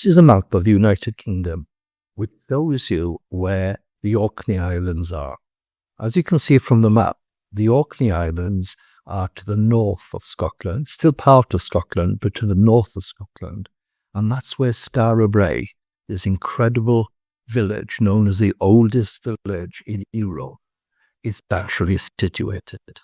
This is a map of the United Kingdom, which shows you where the Orkney Islands are. As you can see from the map, the Orkney Islands are to the north of Scotland, still part of Scotland, but to the north of Scotland. And that's where Skara Brae, this incredible village known as the oldest village in Europe, is actually situated.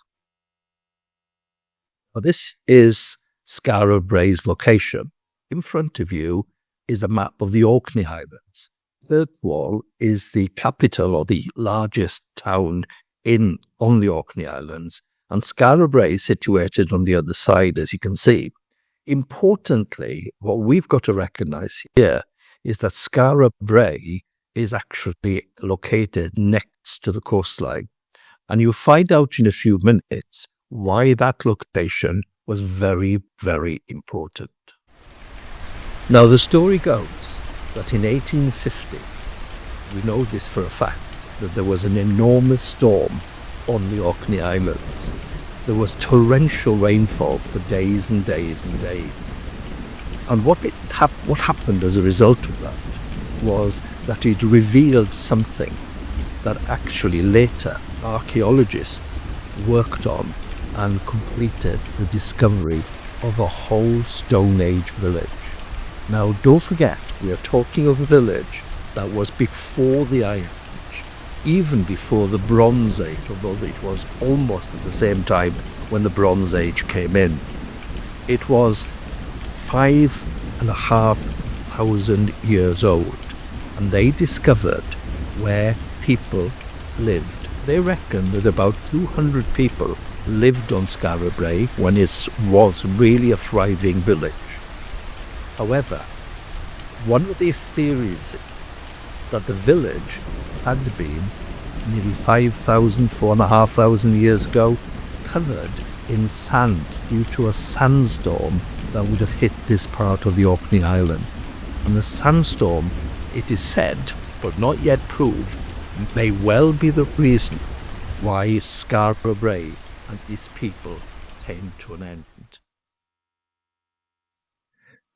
Now, this is Skara Brae's location. In front of you is a map of the Orkney Islands. Kirkwall is the capital or the largest town on the Orkney Islands, and Skara Brae is situated on the other side, as you can see. Importantly, what we've got to recognise here is that Skara Brae is actually located next to the coastline, and you'll find out in a few minutes why that location was very, very important. Now, the story goes that in 1850, we know this for a fact, that there was an enormous storm on the Orkney Islands. There was torrential rainfall for days and days and days. And what happened as a result of that was that it revealed something that actually later archaeologists worked on and completed the discovery of a whole Stone Age village. Now, don't forget, we are talking of a village that was before the Iron Age, even before the Bronze Age, although it was almost at the same time when the Bronze Age came in. It was 5,500 years old, and they discovered where people lived. They reckon that about 200 people lived on Skara Brae when it was really a thriving village. However, one of the theories is that the village had been nearly 4,500 years ago covered in sand due to a sandstorm that would have hit this part of the Orkney Island. And the sandstorm, it is said, but not yet proved, may well be the reason why Skara Brae and its people came to an end.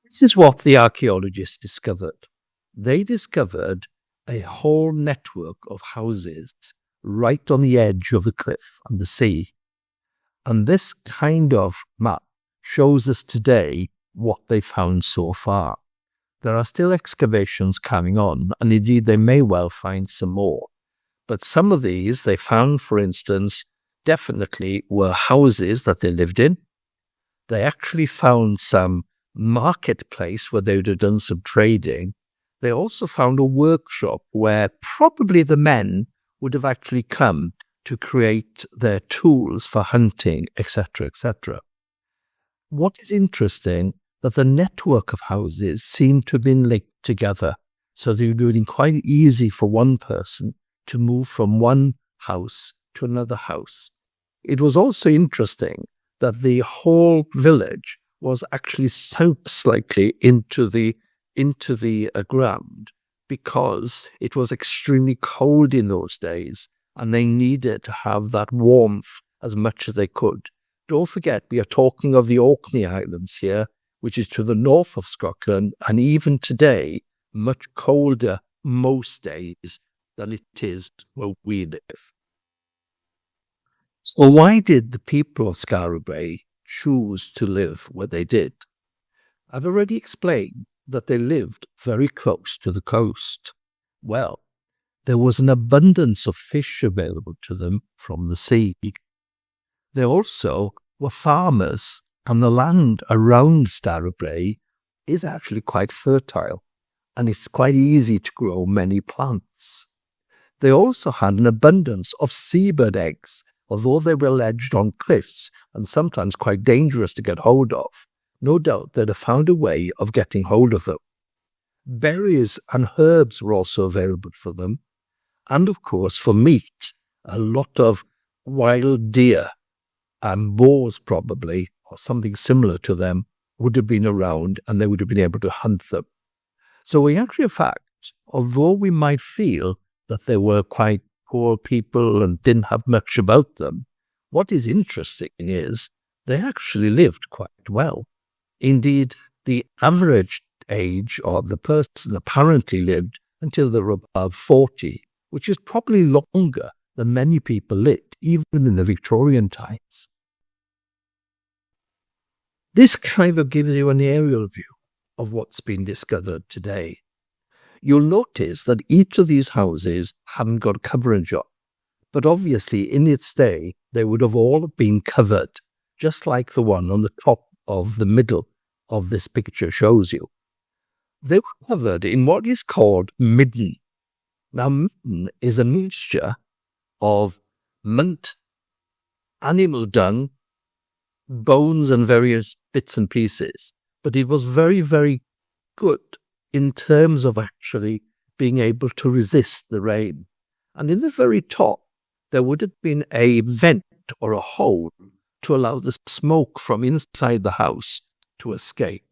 This is what the archaeologists discovered. They discovered a whole network of houses right on the edge of the cliff and the sea. And this kind of map shows us today what they found so far. There are still excavations carrying on, and indeed they may well find some more. But some of these they found, for instance, definitely were houses that they lived in. They actually found some marketplace where they would have done some trading. They also found a workshop where probably the men would have actually come to create their tools for hunting, etc., etc. What is interesting, that the network of houses seemed to have been linked together, so they would have been quite easy for one person to move from one house to another house. It was also interesting that the whole village was actually sunk slightly into the ground because it was extremely cold in those days and they needed to have that warmth as much as they could. Don't forget, we are talking of the Orkney Islands here, which is to the north of Scotland, and even today, much colder most days than it is where we live. So why did the people of Skara Brae choose to live where they did? I've already explained that they lived very close to the coast. Well, there was an abundance of fish available to them from the sea. They also were farmers, and the land around Skara Brae is actually quite fertile, and it's quite easy to grow many plants. They also had an abundance of seabird eggs, although they were ledged on cliffs and sometimes quite dangerous to get hold of. No doubt they'd have found a way of getting hold of them. Berries and herbs were also available for them, and of course for meat, a lot of wild deer and boars probably, or something similar to them, would have been around and they would have been able to hunt them. So in actual fact, although we might feel that they were quite poor people and didn't have much about them, what is interesting is they actually lived quite well. Indeed, the average age of the person apparently lived until they were about 40, which is probably longer than many people lived, even in the Victorian times. This kind of gives you an aerial view of what's been discovered today. You'll notice that each of these houses haven't got coverage on, but obviously in its day they would have all been covered, just like the one on the top of the middle of this picture shows you. They were covered in what is called midden. Now, midden is a mixture of munt, animal dung, bones and various bits and pieces, but it was very, very good in terms of actually being able to resist the rain. And in the very top, there would have been a vent or a hole to allow the smoke from inside the house to escape.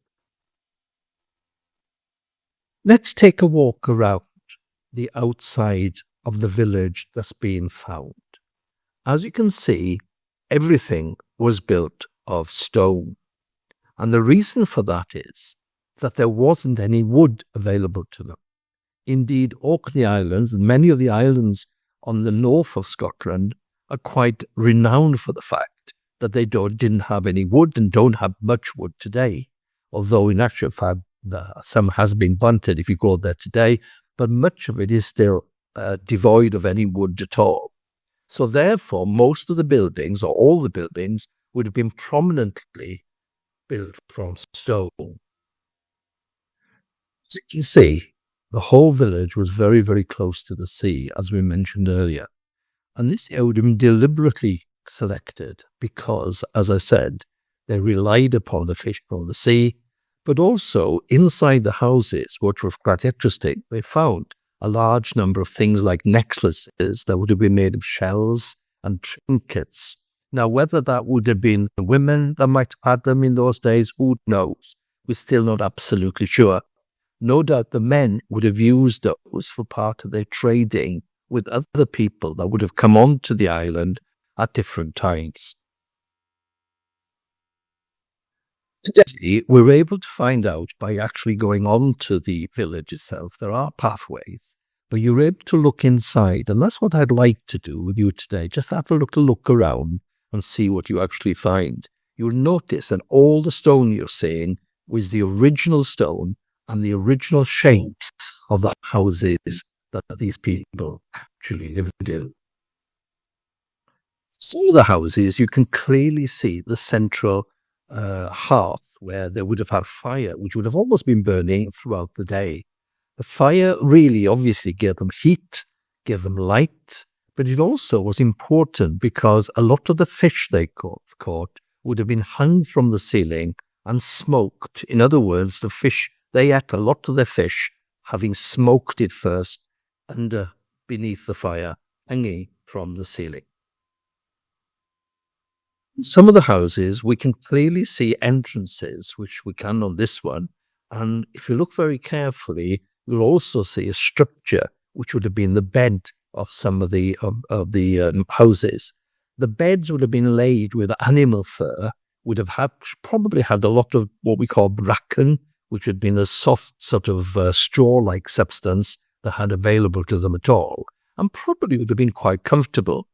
Let's take a walk around the outside of the village that's been found. As you can see, everything was built of stone. And the reason for that is that there wasn't any wood available to them. Indeed, Orkney Islands and many of the islands on the north of Scotland are quite renowned for the fact that they didn't have any wood and don't have much wood today. Although in actual fact, some has been bunted if you go there today, but much of it is still devoid of any wood at all. So therefore, most of the buildings, or all the buildings, would have been prominently built from stone. As you can see, the whole village was very, very close to the sea, as we mentioned earlier. And this would have been deliberately selected because, as I said, they relied upon the fish from the sea, but also inside the houses, which was quite interesting, they found a large number of things like necklaces that would have been made of shells and trinkets. Now, whether that would have been the women that might have had them in those days, who knows? We're still not absolutely sure. No doubt the men would have used those for part of their trading with other people that would have come onto the island at different times. Today, we're able to find out by actually going on to the village itself. There are pathways, but you're able to look inside. And that's what I'd like to do with you today. Just have a look around and see what you actually find. You'll notice that all the stone you're seeing was the original stone and the original shapes of the houses that these people actually lived in. Some of the houses, you can clearly see the central hearth where they would have had fire, which would have almost been burning throughout the day. The fire really obviously gave them heat, gave them light, but it also was important because a lot of the fish they caught would have been hung from the ceiling and smoked. In other words, the fish, they ate a lot of their fish, having smoked it first beneath the fire, hanging from the ceiling. Some of the houses, we can clearly see entrances, which we can on this one. And if you look very carefully, you'll also see a structure, which would have been the bed of some of the houses. The beds would have been laid with animal fur, would have probably had a lot of what we call bracken, which had been a soft sort of straw-like substance that had available to them at all, and probably would have been quite comfortable.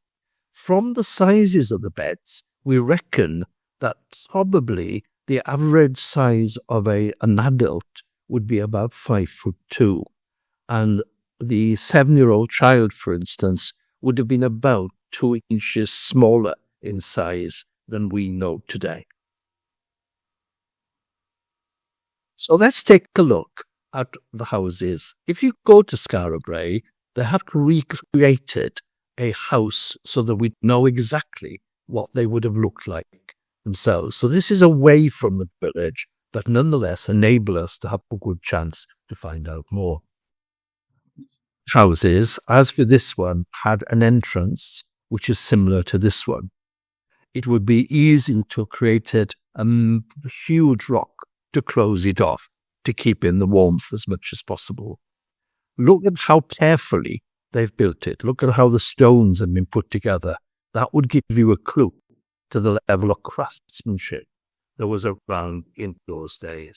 From the sizes of the beds, we reckon that probably the average size of an adult would be about 5'2", and the 7-year-old child, for instance, would have been about 2 inches smaller in size than we know today. So let's take a look at the houses. If you go to Skara Brae, they have recreated a house so that we know exactly what they would have looked like themselves. So this is away from the village, but nonetheless enable us to have a good chance to find out more. Houses, as for this one, had an entrance which is similar to this one. It would be easy to create a huge rock to close it off, to keep in the warmth as much as possible. Look at how carefully they've built it. Look at how the stones have been put together. That would give you a clue to the level of craftsmanship that was around in those days.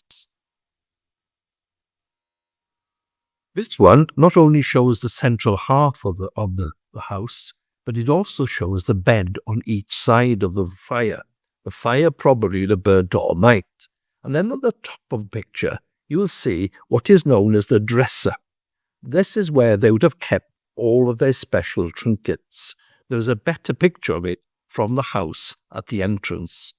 This one not only shows the central half of the house, but it also shows the bed on each side of the fire. The fire probably would have burnt all night. And then on the top of the picture, you will see what is known as the dresser. This is where they would have kept all of their special trinkets. There's a better picture of it from the house at the entrance.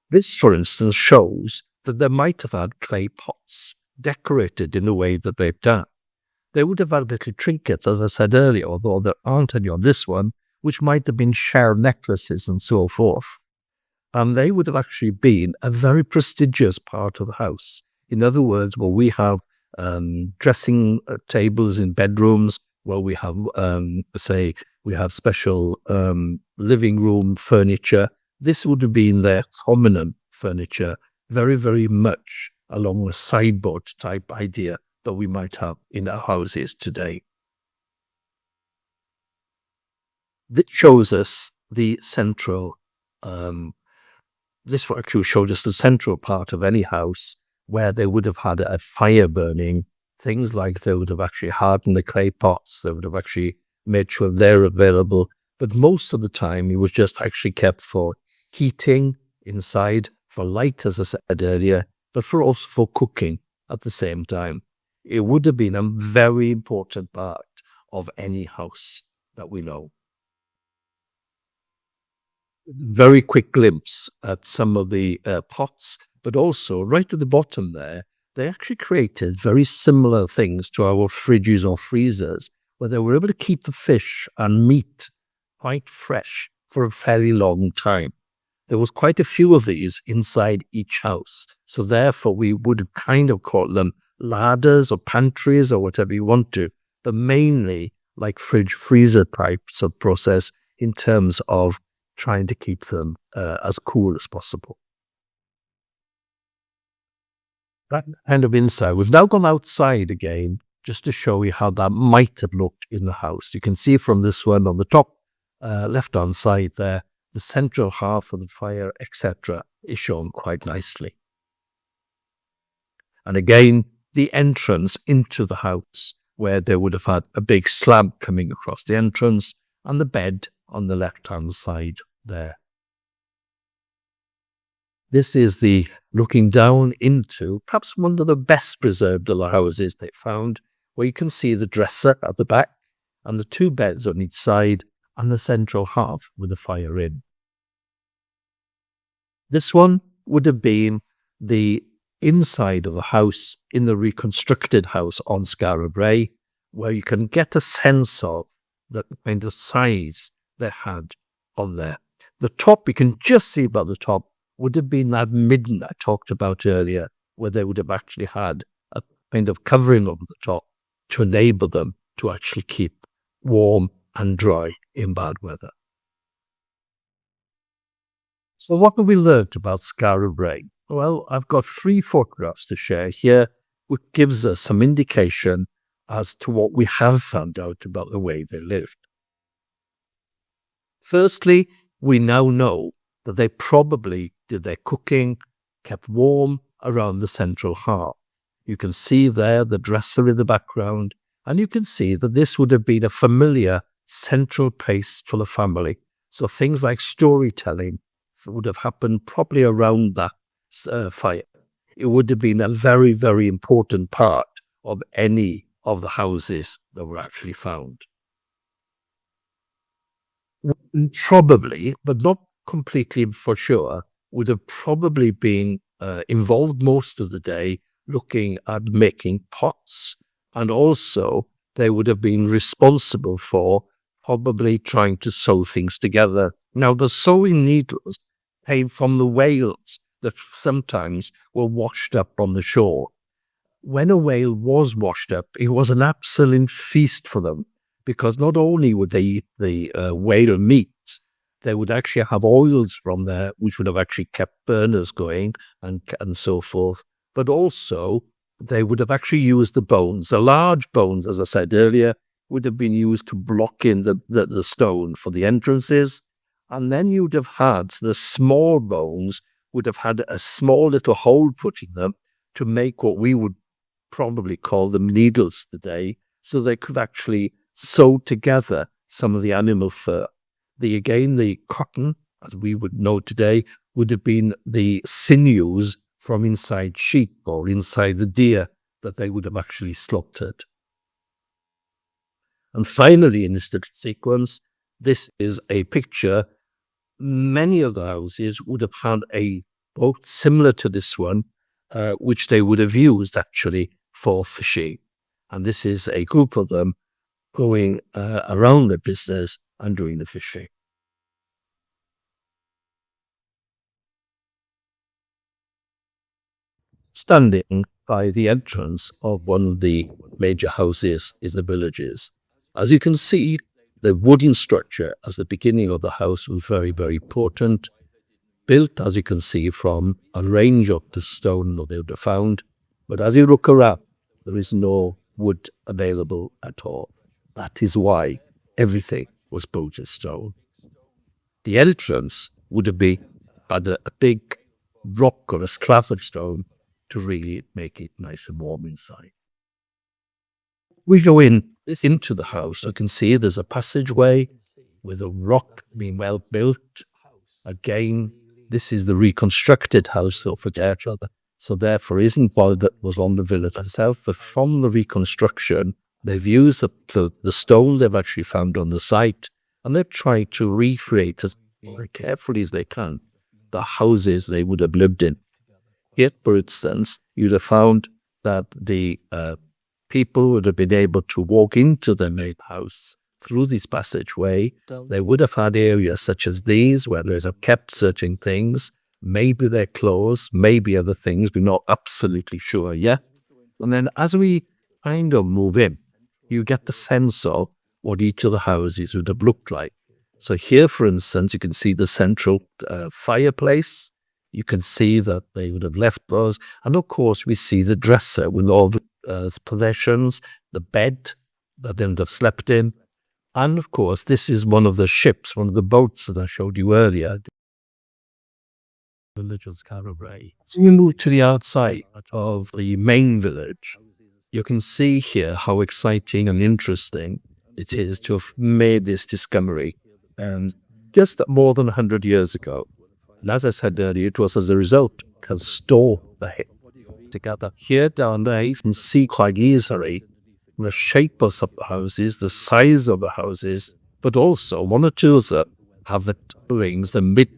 This, for instance, shows that they might have had clay pots decorated in the way that they've done. They would have had little trinkets, as I said earlier, although there aren't any on this one, which might have been shell necklaces and so forth. And they would have actually been a very prestigious part of the house. In other words, where we have dressing tables in bedrooms, where we have, we have special living room furniture. This would have been their prominent furniture, very, very much along the sideboard type idea that we might have in our houses today. This shows us the central, this actually showed us the central part of any house where they would have had a fire burning. Things like they would have actually hardened the clay pots, they would have actually made sure they're available. But most of the time, it was just actually kept for heating inside, for light, as I said earlier, but also for cooking at the same time. It would have been a very important part of any house that we know. Very quick glimpse at some of the pots, but also right at the bottom there, they actually created very similar things to our fridges or freezers, where they were able to keep the fish and meat quite fresh for a very long time. There was quite a few of these inside each house, so therefore we would kind of call them larders or pantries or whatever you want to, but mainly like fridge-freezer types of process in terms of trying to keep them as cool as possible. That kind of insight. We've now gone outside again just to show you how that might have looked in the house. You can see from this one on the top left-hand side there, the central half of the fire, etc., is shown quite nicely. And again, the entrance into the house, where they would have had a big slab coming across the entrance and the bed on the left-hand side there. This is the looking down into perhaps one of the best preserved of the houses they found, where you can see the dresser at the back and the two beds on each side and the central half with the fire in. This one would have been the inside of the house in the reconstructed house on Skara Brae, where you can get a sense of the kind of size they had on there. The top, you can just see about the top, would have been that midden I talked about earlier, where they would have actually had a kind of covering over the top to enable them to actually keep warm and dry in bad weather. So what have we learnt about Skara Brae? Well, I've got 3 photographs to share here, which gives us some indication as to what we have found out about the way they lived. Firstly, we now know that they probably did their cooking, kept warm around the central hearth. You can see there the dresser in the background, and you can see that this would have been a familiar central place for the family. So things like storytelling would have happened probably around that fire. It would have been a very, very important part of any of the houses that were actually found. Probably, but not completely for sure, would have probably been involved most of the day looking at making pots, and also they would have been responsible for probably trying to sew things together. Now, the sewing needles came from the whales that sometimes were washed up on the shore. When a whale was washed up, it was an absolute feast for them, because not only would they eat the whale meat, they would actually have oils from there, which would have actually kept burners going and so forth. But also, they would have actually used the bones. The large bones, as I said earlier, would have been used to block in the stone for the entrances. And then you'd have had the small bones would have had a small little hole put in them to make what we would probably call them needles today, so they could actually sew together some of the animal fur. The cotton, as we would know today, would have been the sinews from inside sheep or inside the deer that they would have actually slaughtered. And finally, in this sequence, this is a picture. Many of the houses would have had a boat similar to this one, which they would have used actually for fishing. And this is a group of them going around the business and doing the fishing. Standing by the entrance of one of the major houses in the villages, as you can see, the wooden structure as the beginning of the house was very, very important. Built, as you can see, from a range of the stone that they would have found. But as you look around, there is no wood available at all. That is why everything was built of stone. The entrance would have been had a big rock or a slab of stone to really make it nice and warm inside. We go into the house. You can see there's a passageway with a rock being well built. Again, this is the reconstructed house, so forget each other. So therefore isn't one that was on the village itself, but from the reconstruction, they've used the stone they've actually found on the site, and they've tried to recreate as carefully as they can the houses they would have lived in. Here, for instance, you'd have found that the people would have been able to walk into their main house through this passageway. They would have had areas such as these where they have kept certain things, maybe their clothes, maybe other things. We're not absolutely sure yet. And then as we kind of move in, you get the sense of what each of the houses would have looked like. So here, for instance, you can see the central fireplace. You can see that they would have left those. And of course, we see the dresser with all the possessions, the bed that they would have slept in. And of course, this is one of the ships, one of the boats that I showed you earlier. Village of Skara Brae. So you move to the outside of the main village. You can see here how exciting and interesting it is to have made this discovery. And just more than 100 years ago, and as I said earlier, it was as a result can store the hip together. Here down there, you can see quite easily the shape of some houses, the size of the houses, but also one or two of them have the rings, the mid,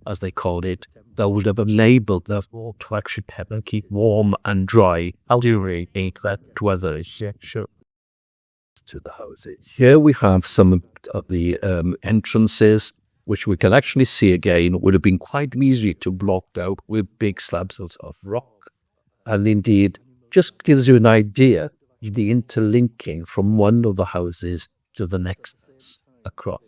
as they called it, that would have enabled the wall to actually keep warm and dry. How do you really that weather is sure to the houses? Here we have some of the entrances, which we can actually see again, would have been quite easy to block out with big slabs of rock. And indeed, just gives you an idea of the interlinking from one of the houses to the next across.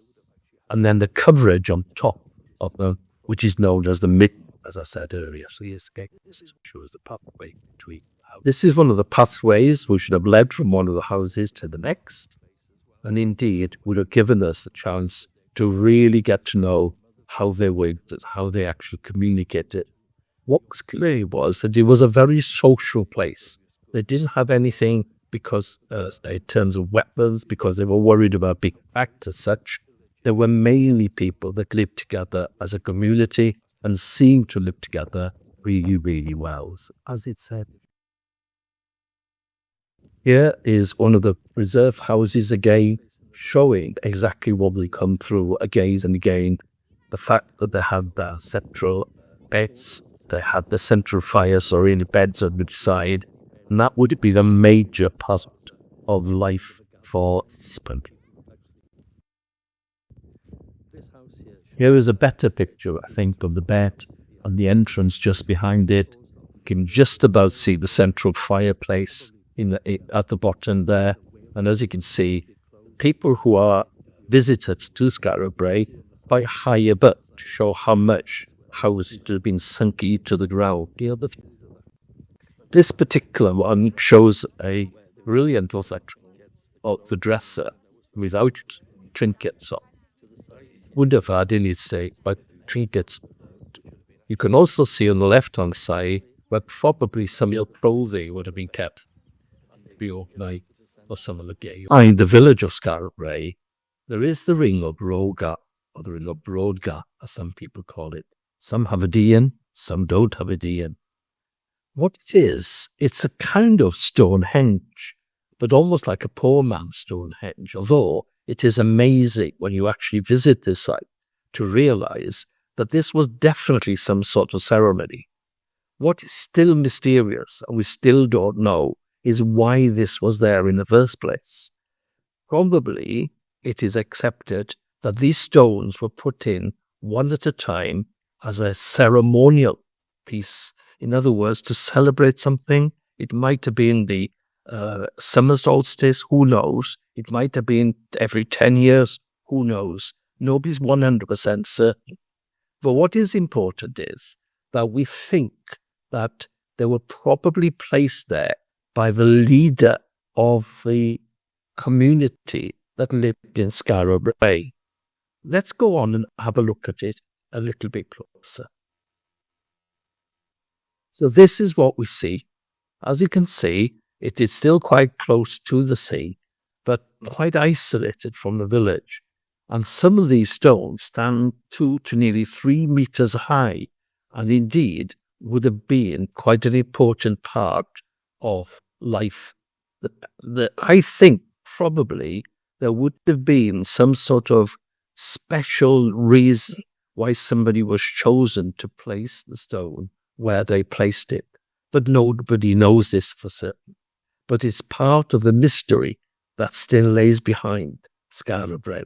And then the coverage on top of them, which is known as the mid, as I said earlier. So the escape, this is shows the pathway between houses. This is one of the pathways which should have led from one of the houses to the next. And indeed, would have given us a chance to really get to know how they worked, how they actually communicated. What was clear was that it was a very social place. They didn't have anything because in terms of weapons, because they were worried about big acts as such. There were mainly people that lived together as a community and seemed to live together really, really well, as it said. Here is one of the reserve houses again, showing exactly what we come through again and again. The fact that they had the central beds, they had the central fires or in beds on each side, and that would be the major part of life for Spain. Here is a better picture, I think, of the bed and the entrance just behind it. You can just about see the central fireplace at the bottom there. And as you can see, people who are visitors to Skara Brae quite high above to show how much house had been sunk into the ground. This particular one shows a brilliant effect of the dresser without trinkets on. Would have had in its day, but trinkets. You can also see on the left-hand side where probably some of your clothing would have been kept. Night or some of the gay. In the village of Skara Brae, there is the ring of Broga, or the ring of Brodga, as some people call it. Some have a D in, some don't have a D in. What it is, it's a kind of Stonehenge, but almost like a poor man's Stonehenge, although it is amazing when you actually visit this site to realize that this was definitely some sort of ceremony. What is still mysterious, and we still don't know, is why this was there in the first place. Probably it is accepted that these stones were put in one at a time as a ceremonial piece. In other words, to celebrate something. It might have been the summer solstice, who knows? It might have been every 10 years, who knows? Nobody's 100% certain. But what is important is that we think that they were probably placed there by the leader of the community that lived in Skara Brae. Let's go on and have a look at it a little bit closer. So this is what we see. As you can see, it is still quite close to the sea, but quite isolated from the village. And some of these stones stand 2 to nearly 3 meters high, and indeed would have been quite an important part of life. I think probably there would have been some sort of special reason why somebody was chosen to place the stone where they placed it. But nobody knows this for certain. But it's part of the mystery that still lays behind Skara Brae.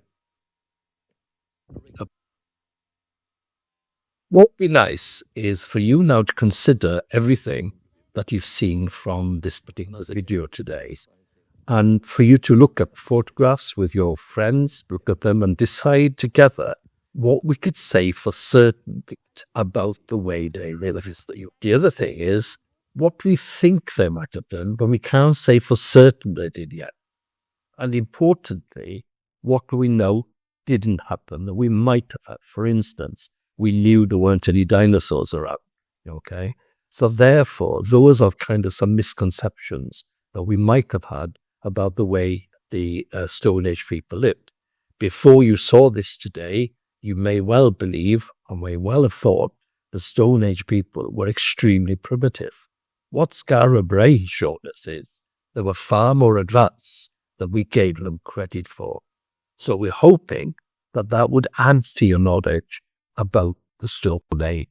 What would be nice is for you now to consider everything that you've seen from this particular video today, and for you to look at photographs with your friends, look at them and decide together what we could say for certain about the way they realized that. The other thing is what we think they might have done, but we can't say for certain they did yet. And importantly, what do we know didn't happen that we might have had? For instance, we knew there weren't any dinosaurs around. Okay, so therefore, those are kind of some misconceptions that we might have had about the way the Stone Age people lived. Before you saw this today, you may well believe, or may well have thought, the Stone Age people were extremely primitive. What Skara Brae showed us is they were far more advanced than we gave them credit for. So we're hoping that that would add to your knowledge about the Stone Age.